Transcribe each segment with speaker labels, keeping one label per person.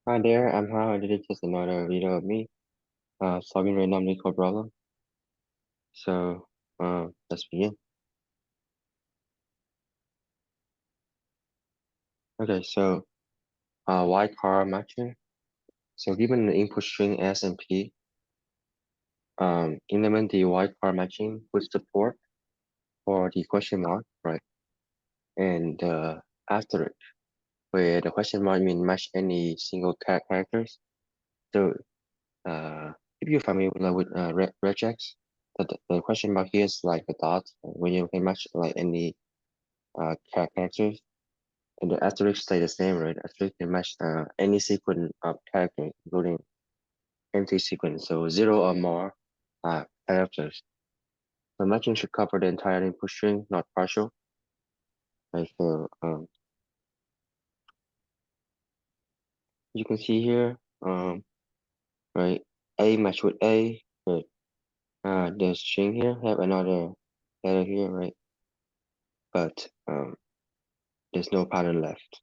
Speaker 1: Hi there, I'm How. This is just another video of me solving random code problem. So let's begin. Okay, so wildcard matching. So given the input string S and P, implement the wildcard matching with support for the question mark, right? And asterisk, where the question mark means match any single characters. So uh, if you're familiar with regex, the question mark here is like a dot when you can match like any characters. And the asterisk stay the same, right? Asterisk can match any sequence of characters, including empty sequence, so zero or more characters. The matching should cover the entire input string, not partial. Right, so you can see here, right, A match with A, but the string here have another letter here, right? But there's no pattern left.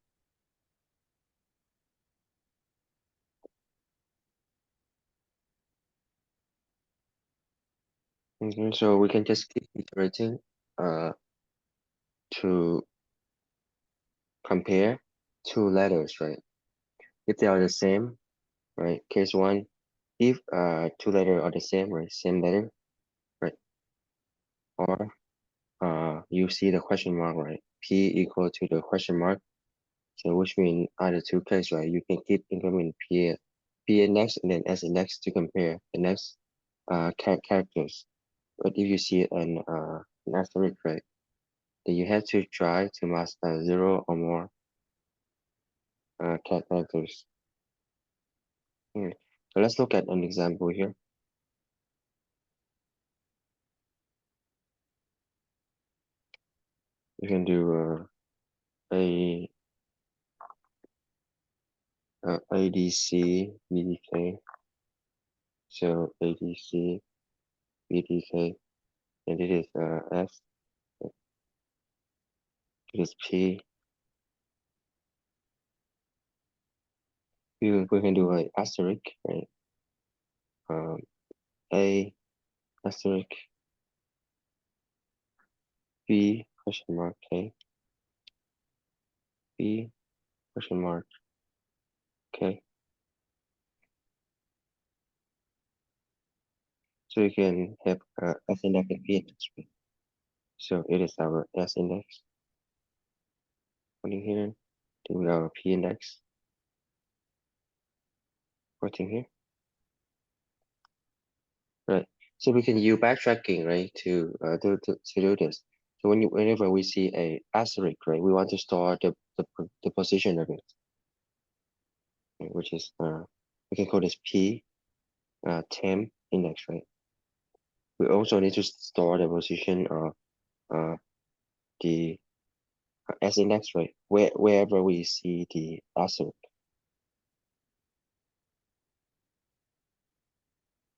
Speaker 1: So we can just keep iterating to compare two letters, right? If they are the same, right? Case one, if two letters are the same, right? Same letter, right? Or you see the question mark, right? P equal to the question mark. So which means either two cases, right? You can keep increment P index and then S index to compare the next characters. But if you see an asterisk, right? Then you have to try to match zero or more characters. Okay. So let's look at an example here. You can do a ADC, BDK. So ADC, BDK, and it is S, it is P. We can do an asterisk, right? Um, A asterisk B question mark K, B question mark K. So you can have S index and P index, right? So it is our S index. Putting here, then our P index. Putting here. Right. So we can use backtracking, right, to do this. So whenever we see a asterisk, right, we want to store the position of it, right, which is we can call this P temp index, right. We also need to store the position of the S index, right, wherever we see the asterisk.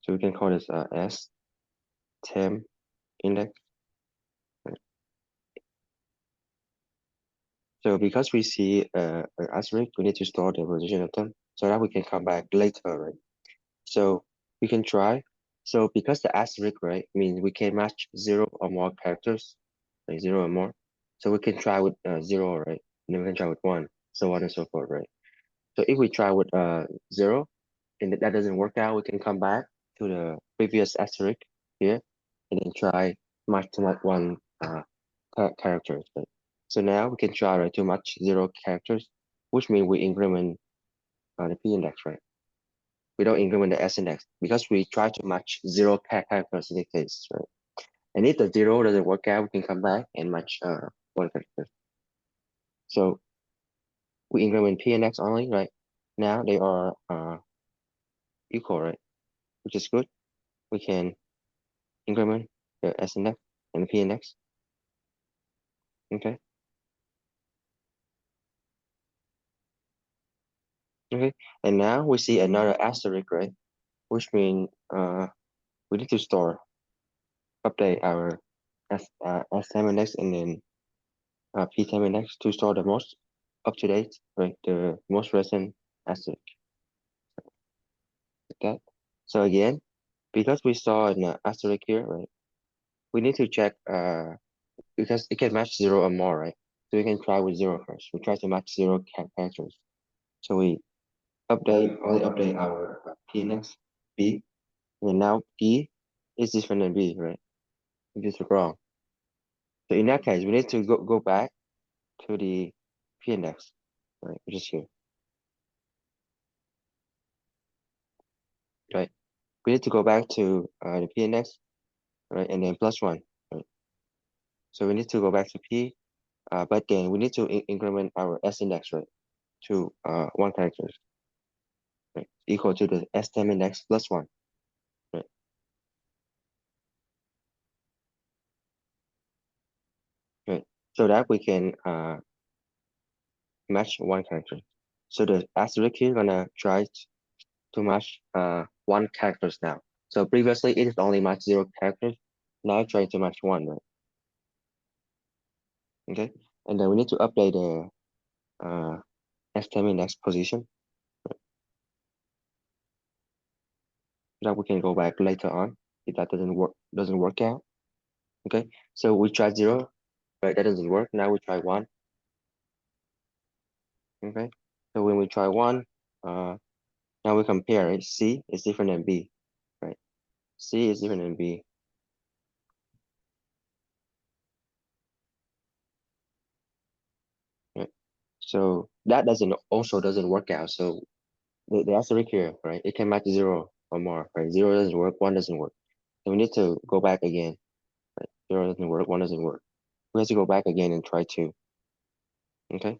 Speaker 1: So we can call this S temp index. Right? So because we see an asterisk, we need to store the position of them so that we can come back later, right? So we can try. So because the asterisk, right, means we can match zero or more characters, like zero or more. So we can try with zero, right? And then we can try with one, so on and so forth, right? So if we try with zero and that doesn't work out, we can come back to the previous asterisk here and then try match to match one characters, right? So now we can try, right, to match zero characters, which means we increment the p index, right? We don't increment the S index because we try to match zero characters in the case, right? And if the zero doesn't work out, we can come back and match one character. So we increment P and X only, right? Now they are equal, right? Which is good. We can increment the S index and the P index. Okay. Okay. And now we see another asterisk, right? Which means we need to store, update our S time index and then P time index to store the most up to date, right? The most recent asset. Okay. So again, because we saw an asterisk here, right? We need to check because it can match zero or more, right? So we can try with zero first. We try to match zero characters. So we only update our P next B, and now P is different than B, right? Which is wrong. So in that case, we need to go back to the P index, right? Which is here, right? We need to go back to the P index, right? And then plus one, right? So we need to go back to P, but then we need to increment our S index, right? To one character, right? Equal to the S temp index plus one, right? Right. So that we can match one character. So the asterisk here gonna try to match one characters now. So previously it is only match zero characters. Now trying to match one, right? Okay. And then we need to update the STM index position. That we can go back later on if that doesn't work out. Okay. So we try zero, right? That doesn't work. Now we try one. Okay. So when we try one, now we compare it. C is different than B, right? C is different than B. Right? So that doesn't work out. So the asterisk here, right? It can match zero or more, right? Zero doesn't work, one doesn't work. So we need to go back again, right? Zero doesn't work, one doesn't work. We have to go back again and try two. Okay.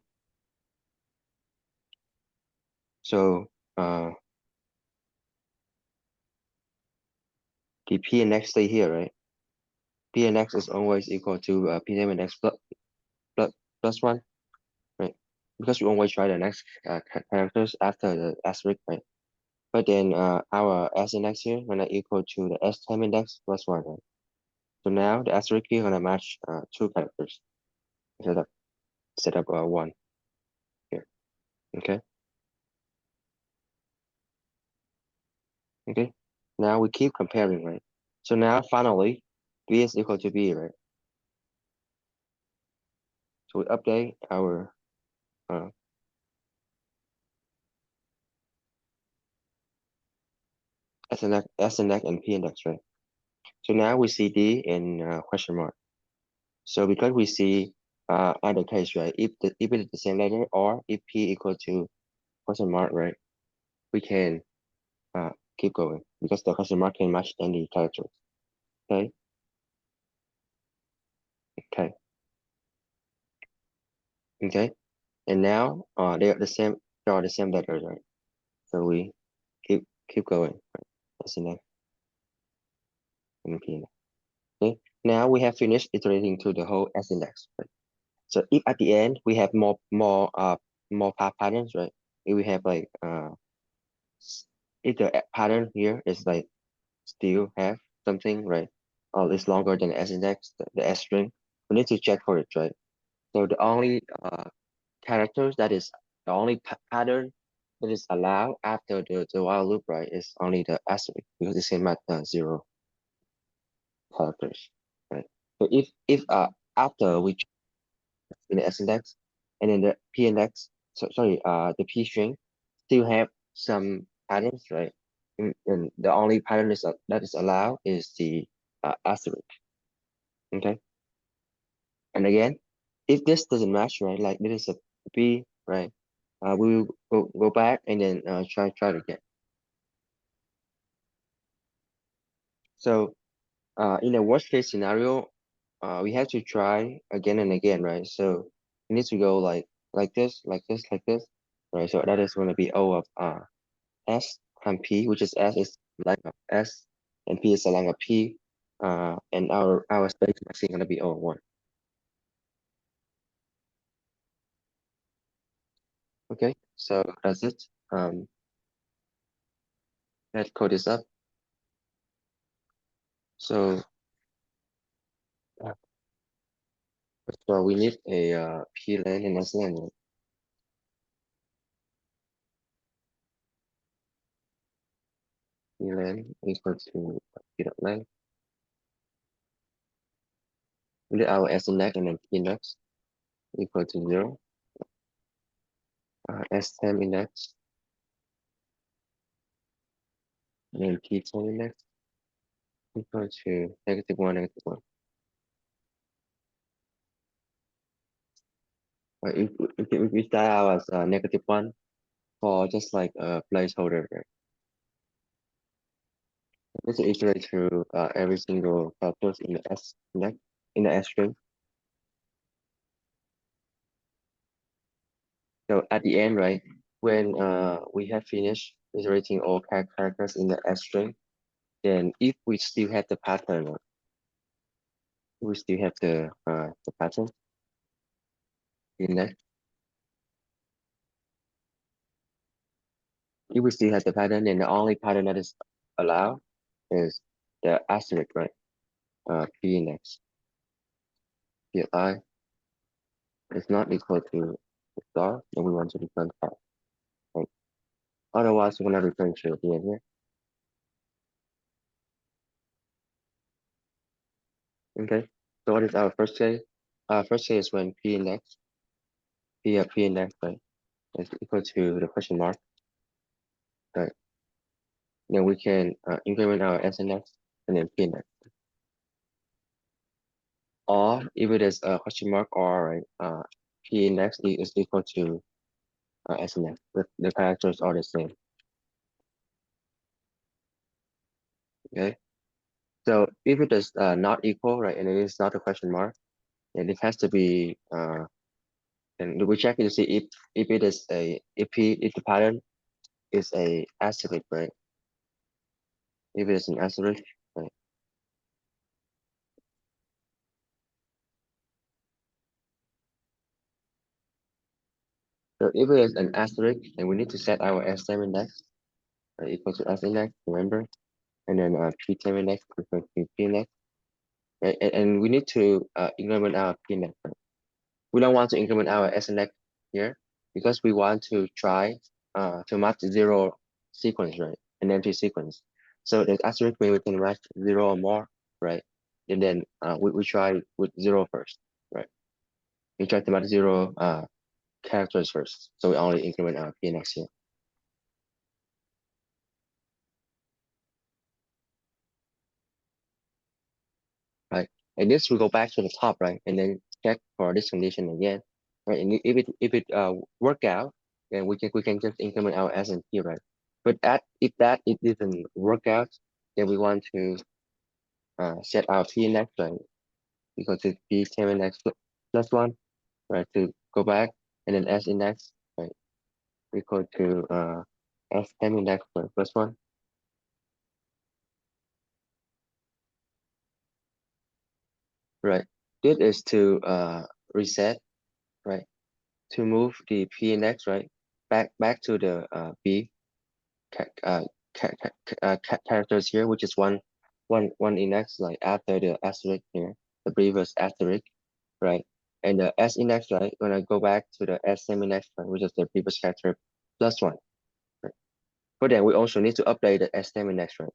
Speaker 1: So the P and X stay here, right? P and X is always equal to P and X plus, plus one, right? Because we always try the next characters after the asterisk, right? But then our S index here gonna equal to the S time index plus one, right? So now the asterisk here gonna match two characters instead of one here. Okay. Okay. Now we keep comparing, right? So now finally B is equal to B, right? So we update our uh, S index and P index, right? So now we see D in question mark. So because we see either case, right? If it is the same letter or if P equal to question mark, right? We can uh, keep going because the question mark can match any character. Okay. Okay. Okay. And now they are the same. They are the same letters, right? So we keep going. Right? S index and P index. Okay. Now we have finished iterating to the whole S index. Right? So if at the end we have more patterns, right? If we have like if the pattern here is like still have something, right? Or it's longer than the S index, the S string, we need to check for it, right? So the only characters that is the only pattern that is allowed after the while loop, right, is only the asterisk because it's in zero characters, right? So if after we check in the S index and then the P index, so sorry, the P string still have some patterns, right? And the only pattern that is allowed is the asterisk. Okay. And again, if this doesn't match, right, like this is a B, right? We will go back and then try it again. So in a worst case scenario, we have to try again and again, right? So we need to go like this, like this, like this, right? So that is going to be O of S times P, which is S is length of S, and P is the length of P. And our space is going to be O of one. Okay, so that's it. Let's code this up. So so we need a P length and S length. Right? length equal to p dot length. We do our s index and then p index equal to 0. S temp index and then p temp index equal to -1, -1. If we start out as -1 for just like a placeholder, right? This is iterate through every single factors in the S index, in the S string. So at the end, right, when we have finished iterating all characters in the S string, then if we still have the pattern, we still have the pattern in that. If we still have the pattern, then the only pattern that is allowed is the asterisk, right? P index. Pi is not equal to star, then we want to return false, right? Otherwise, we're gonna return true at the end here. Okay. So what is our first case? First case is when P index, P index, right, is equal to the question mark, right? Then we can increment our S index and then P index. Or if it is a question mark or right, P index is equal to S index. The characters are the same. Okay. So if it is not equal, right, and it is not a question mark, then it has to be and we check to see if it is if the pattern is a asterisk, right? If it is an asterisk, right? So if it is an asterisk, then we need to set our S time index equal to S index, remember, and then P time index equal to P index, right? And we need to increment our P index. Right? We don't want to increment our S index here because we want to try to match zero sequence, right? An empty sequence. So the asterisk way we can match zero or more, right? And then we try with zero first, right? We try to match zero characters first. So we only increment our P index here. Right? And this will go back to the top, right? And then check for this condition again, right? And if it work out, then we can just increment our S and P, right? But if that it didn't work out, then we want to set our P index, right? Because it's P ten index plus one, right? To go back, and then S index, right? Equal to S ten index plus one. Right. This is to reset, right? To move the P index, right? Back to the B ca characters here, which is one index, like after the asterisk here, the previous asterisk, right? And the S index, right? When I go back to the S semi index, right, which is the previous character plus one, right? But then we also need to update the S semi index, right?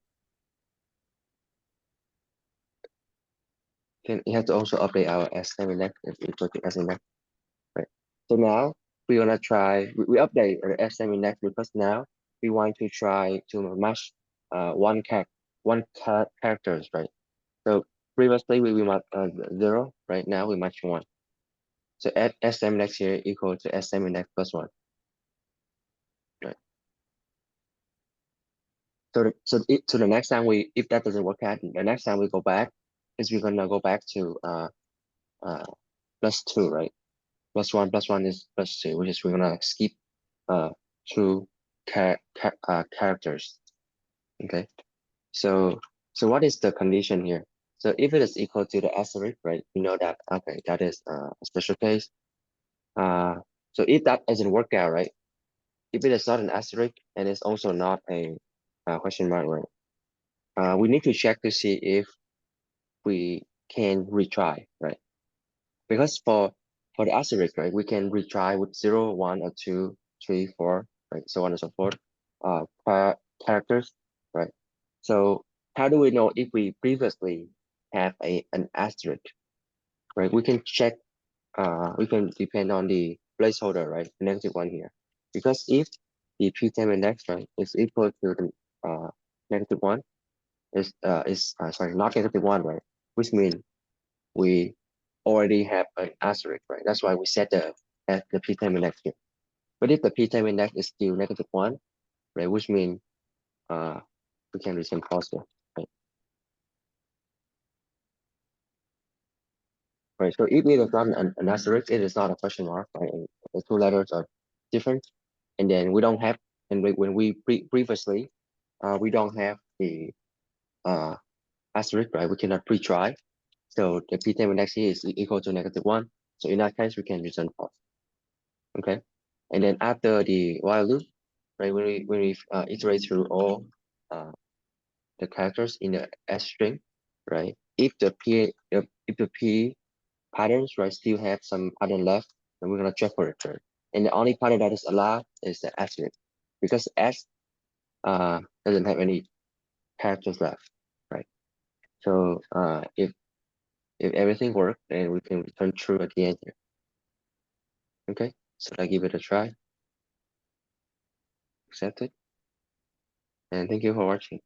Speaker 1: You have to also update our S semi index is equal to S index. Right. So now we're gonna try, we update the SM index because now we want to try to match characters, right? So previously we match 0, right? Now we match 1. So add SM index here equal to SM index plus 1, right? So the next time if that doesn't work out, the next time we go back is we're gonna go back to uh plus 2, right? Plus one is plus 2, which is we're gonna skip uh two characters. Okay, so what is the condition here? So if it is equal to the asterisk, right? We know that okay, that is a special case. So if that doesn't work out, right? If it is not an asterisk and it's also not a question mark, right? We need to check to see if we can retry, right? Because for the asterisk, right, we can retry with 0, 1, or 2, 3, 4, right, so on and so forth. Per characters, right? So how do we know if we previously have an asterisk, right? We can check, we can depend on the placeholder, right? Negative one here. Because if the p-time index, right, is equal to the negative one, sorry, not negative one, right? Which means we already have an asterisk, right? That's why we set the p-time index here. But if the p-time index is still negative one, right, which means uh, we can return positive, right? Right. So if it is not an asterisk, it is not a question mark, right? And the two letters are different, and then we don't have, and when we previously, we don't have the uh asterisk, right? We cannot pre-try. So the p-time index here is equal to negative one. So in that case, we can return false. Okay. And then after the while loop, right? When we iterate through all uh the characters in the S string, right? If the p patterns, right, still have some pattern left, then we're gonna check for return. And the only pattern that is allowed is the asterisk, because S doesn't have any characters left, right? So if everything works, then we can return true at the end here. Okay, so I give it a try, accept it, and thank you for watching.